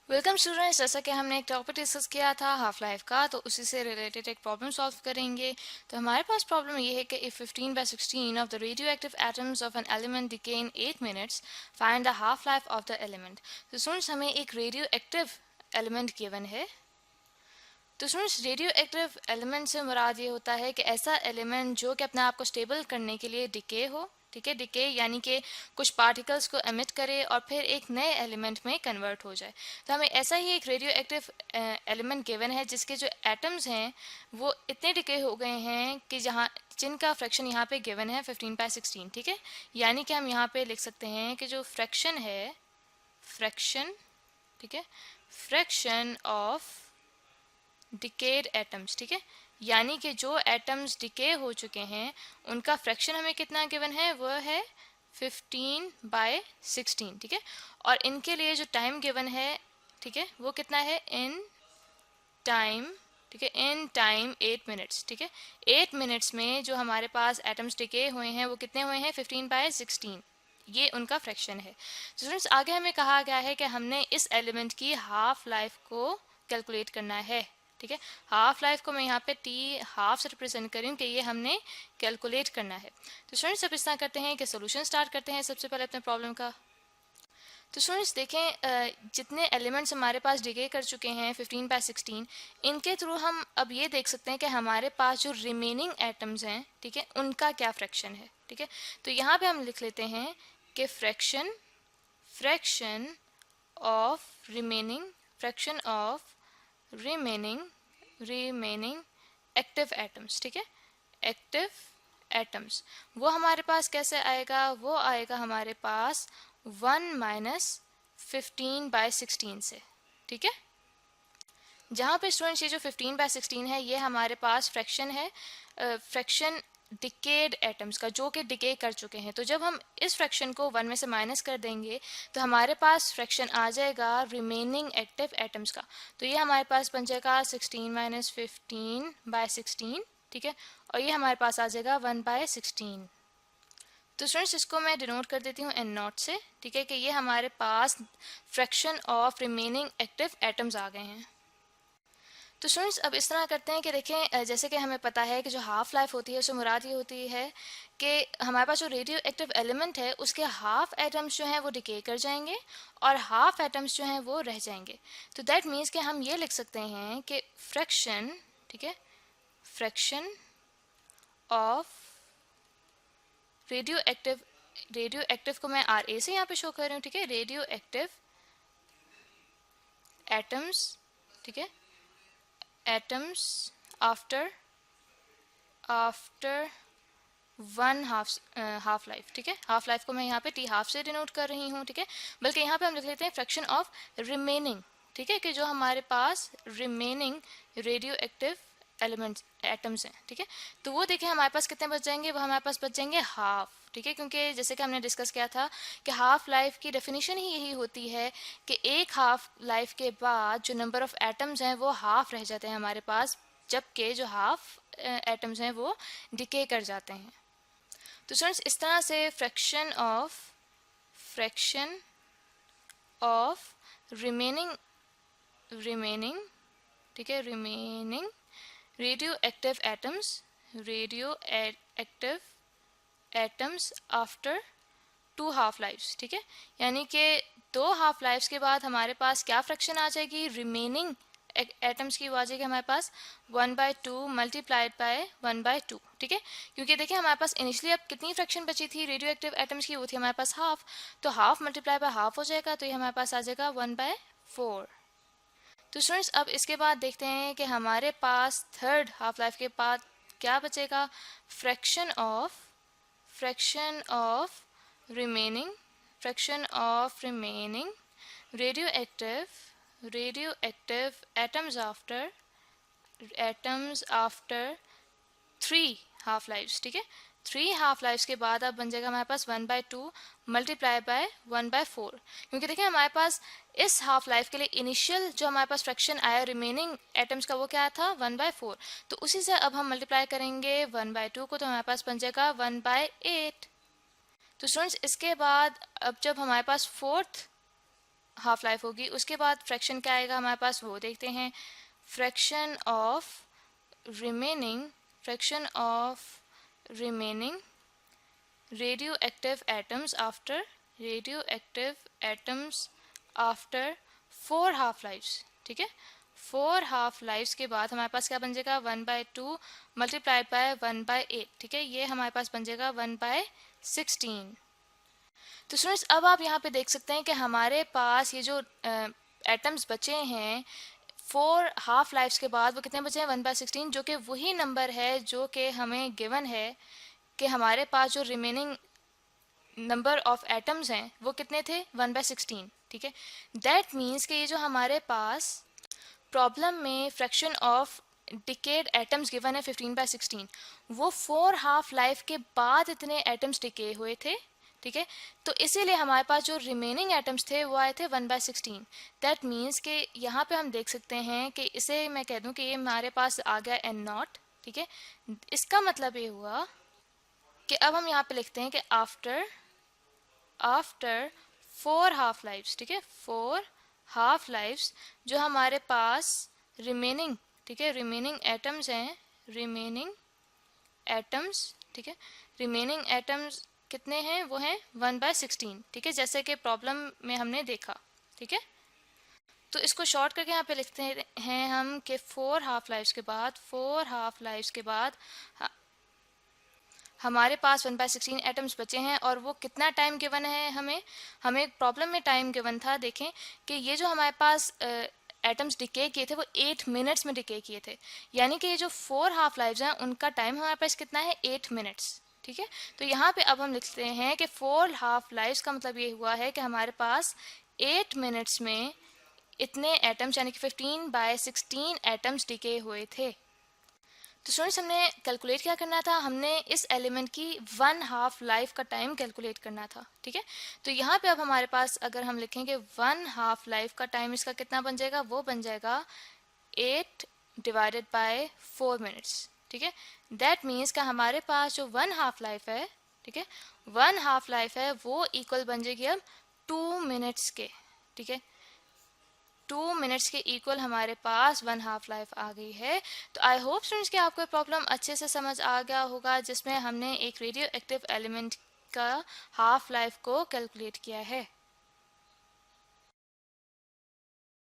Welcome students. जैसा कि हमने एक टॉपिक डिस्कस किया था हाफ लाइफ का, तो उसी से रिलेटेड एक प्रॉब्लम सॉल्व करेंगे। तो हमारे पास प्रॉब्लम ये है कि if 15/16 of the radio active atoms of an element decay in 8 minutes, find the half life of the element. तो स्टूडेंट्स, हमें एक रेडियो एक्टिव एलिमेंट गिवन है। तो स्टूडेंट्स, रेडियो एक्टिव एलिमेंट से मुराद ये होता है कि ऐसा एलिमेंट जो कि अपने आप को स्टेबल करने के लिए डिके हो। ठीक है, डिके यानी कि कुछ पार्टिकल्स को एमिट करे और फिर एक नए एलिमेंट में कन्वर्ट हो जाए। तो हमें ऐसा ही एक रेडियो एक्टिव एलिमेंट गिवन है जिसके जो एटम्स हैं वो इतने डिके हो गए हैं कि जहाँ जिनका फ्रैक्शन यहाँ पे गिवन है 15/16। ठीक है, यानी कि हम यहाँ पे लिख सकते हैं कि जो फ्रैक्शन है, फ्रैक्शन, ठीक है, फ्रैक्शन ऑफ डिकेड एटम्स। ठीक है, यानी कि जो एटम्स डिके हो चुके हैं उनका फ्रैक्शन हमें कितना गिवन है, वो है 15/16। ठीक है, और इनके लिए जो टाइम गिवन है, ठीक है, वो कितना है, इन टाइम। ठीक है, इन टाइम 8 मिनट्स। ठीक है, 8 मिनट्स में जो हमारे पास एटम्स डिके हुए हैं वो कितने हुए हैं, 15/16। ये उनका फ्रैक्शन है। स्टूडेंट्स, आगे हमें कहा गया है कि हमने इस एलिमेंट की हाफ लाइफ को कैलकुलेट करना है। ठीक है, हाफ लाइफ को मैं यहाँ पे टी हाफ से रिप्रेजेंट कर रही हूँ कि ये हमने कैलकुलेट करना है। तो स्टूडेंट्स, अब इस तरह करते हैं कि सोल्यूशन स्टार्ट करते हैं सबसे पहले अपने प्रॉब्लम का। तो स्टूडेंट्स देखें, जितने एलिमेंट्स हमारे पास डिके कर चुके हैं 15/16, इनके थ्रू हम अब ये देख सकते हैं कि हमारे पास जो रिमेनिंग एटम्स हैं, ठीक है, उनका क्या फ्रैक्शन है। ठीक है, तो यहाँ पे हम लिख लेते हैं कि fraction fraction of remaining fraction of remaining remaining active atoms. ठीक है, एक्टिव एटम्स वो हमारे पास कैसे आएगा, वो आएगा हमारे पास 1 - 15/16 से। ठीक है, जहाँ पे स्टूडेंट्स ये जो 15/16 है ये हमारे पास फ्रैक्शन है, फ्रैक्शन डिकेड एटम्स का, जो कि डिके कर चुके हैं। तो जब हम इस फ्रैक्शन को 1 में से माइनस कर देंगे तो हमारे पास फ्रैक्शन आ जाएगा रिमेनिंग एक्टिव एटम्स का। तो ये हमारे पास बन जाएगा 16 - 15/16। ठीक है, और ये हमारे पास आ जाएगा 1/16। तो स्टूडेंट्स, इसको मैं डिनोट कर देती हूँ एन नॉट से। ठीक है, कि ये हमारे पास fraction of remaining active atoms आ गए हैं। तो स्टूडेंट्स, अब इस तरह करते हैं कि देखें, जैसे कि हमें पता है कि जो हाफ लाइफ होती है उससे मुराद ये होती है कि हमारे पास जो रेडियो एक्टिव एलिमेंट है उसके हाफ एटम्स जो हैं वो डिके कर जाएंगे और हाफ एटम्स जो हैं वो रह जाएंगे। तो दैट मीन्स कि हम ये लिख सकते हैं कि फ्रैक्शन, ठीक है, फ्रैक्शन ऑफ रेडियो एक्टिव को मैं RA से यहाँ पे शो कर रही हूँ। ठीक है, रेडियो एक्टिव एटम्स, ठीक है, atoms after after one half life. ठीक है, हाफ लाइफ को मैं यहाँ पे टी हाफ से डिनोट कर रही हूँ। ठीक है, बल्कि यहाँ पे हम लिख लेते हैं फ्रैक्शन ऑफ रिमेनिंग। ठीक है, कि जो हमारे पास remaining radioactive elements atoms हैं। ठीक है, तो वो देखें हमारे पास कितने बच जाएंगे, वो हमारे पास बच जाएंगे हाफ। ठीक है, क्योंकि जैसे कि हमने डिस्कस किया था कि हाफ लाइफ की डेफिनेशन ही यही होती है कि एक हाफ लाइफ के बाद जो नंबर ऑफ एटम्स हैं वो हाफ रह जाते हैं हमारे पास, जबकि जो हाफ एटम्स हैं वो डिके कर जाते हैं। तो स्टूडेंट्स, इस तरह से फ्रैक्शन ऑफ रिमेनिंग रिमेनिंग ठीक है, remaining radioactive atoms after 2 half lifes. ठीक है, यानी कि 2 हाफ लाइफ्स के बाद हमारे पास क्या फ्रैक्शन आ जाएगी, रिमेनिंग एटम्स की वो आ जाएगी हमारे पास 1/2 मल्टीप्लाइड बाय 1/2। ठीक है, क्योंकि देखिए हमारे पास इनिशियली अब कितनी फ्रैक्शन बची थी रेडियो एक्टिव एटम्स की, वो थी हमारे पास हाफ। तो हाफ मल्टीप्लाई बाय हाफ हो जाएगा, तो ये हमारे पास आ जाएगा 1/4। तो स्टूडेंट्स, अब इसके बाद देखते हैं कि हमारे पास थर्ड हाफ लाइफ के बाद क्या बचेगा, fraction of remaining radioactive atoms after 3 half lifes. ठीक है, 3 हाफ लाइफ्स के बाद अब बन जाएगा हमारे पास 1/2 मल्टीप्लाई बाय 1/4। क्योंकि देखिए हमारे पास इस हाफ लाइफ के लिए इनिशियल जो हमारे पास फ्रैक्शन आया रिमेनिंग एटम्स का वो क्या था, 1/4। तो उसी से अब हम मल्टीप्लाई करेंगे 1/2 को, तो हमारे पास बन जाएगा 1/8। तो स्टूडेंट्स, इसके बाद अब जब हमारे पास फोर्थ हाफ लाइफ होगी। उसके बाद फ्रैक्शन क्या आएगा हमारे पास वो देखते हैं। Fraction of remaining radioactive atoms after 4 half lifes, ठीक है। 4 हाफ लाइफ्स के बाद हमारे पास क्या बन जाएगा 1/2 मल्टीप्लाइड बाय 1/8, ठीक है। ये हमारे पास बन जाएगा 1/16। तो स्टूडेंट्स अब आप यहाँ पे देख सकते हैं कि हमारे पास ये जो एटम्स बचे हैं 4 हाफ लाइफ्स के बाद वो कितने बचे हैं 1/16, जो कि वही नंबर है जो कि हमें गिवन है कि हमारे पास जो रिमेनिंग नंबर ऑफ एटम्स हैं वो कितने थे 1/16, ठीक है। दैट मीन्स कि ये जो हमारे पास प्रॉब्लम में fraction of decade atoms given है 15/16, वो 4 हाफ लाइफ के बाद इतने एटम्स डिके हुए थे, ठीक है। तो इसीलिए हमारे पास जो रिमेनिंग एटम्स थे वो आए थे 1/16। दैट मीन्स कि यहाँ पे हम देख सकते हैं कि इसे मैं कह दूँ कि ये हमारे पास आ गया n0, ठीक है। इसका मतलब ये हुआ कि अब हम यहाँ पे लिखते हैं कि आफ्टर 4 हाफ लाइफ्स, ठीक है, 4 हाफ लाइफ्स जो हमारे पास रिमेनिंग, ठीक है, रिमेनिंग एटम्स हैं, ठीक है, रिमेनिंग एटम्स कितने हैं वो हैं 1/16, ठीक है, जैसे कि प्रॉब्लम में हमने देखा, ठीक है। तो इसको शॉर्ट करके यहाँ पे लिखते हैं हम कि 4 हाफ लाइफ्स के बाद हमारे पास 1/16 एटम्स बचे हैं और वो कितना टाइम गिवन है हमें प्रॉब्लम में टाइम गिवन था। देखें कि ये जो हमारे पास एटम्स डिके किए थे वो 8 मिनट्स में डिके किए थे, यानी कि ये जो 4 हाफ लाइव्स हैं उनका टाइम हमारे पास कितना है 8 मिनट्स, ठीक है। तो यहाँ पे अब हम लिखते हैं कि 4 हाफ लाइव्स का मतलब ये हुआ है कि हमारे पास 8 मिनट्स में इतने एटम्स यानी कि 15/16 एटम्स डिके हुए थे। तो स्टूडेंट्स हमने कैलकुलेट क्या करना था, हमने इस एलिमेंट की 1 हाफ लाइफ का टाइम कैलकुलेट करना था, ठीक है। तो यहाँ पे अब हमारे पास अगर हम लिखेंगे 1 हाफ लाइफ का टाइम इसका कितना बन जाएगा, वो बन जाएगा 8 डिवाइडेड बाय 4 मिनट्स, ठीक है। दैट मीन्स का हमारे पास जो 1 हाफ लाइफ है, ठीक है, 1 हाफ लाइफ है वो इक्वल बन जाएगी अब 2 मिनट्स के, ठीक है। 2 मिनट्स के इक्वल हमारे पास 1 हाफ लाइफ आ गई है। तो आई होप स्टूडेंट्स कि आपको प्रॉब्लम अच्छे से समझ आ गया होगा जिसमें हमने एक रेडियो एक्टिव एलिमेंट का हाफ लाइफ को कैलकुलेट किया है।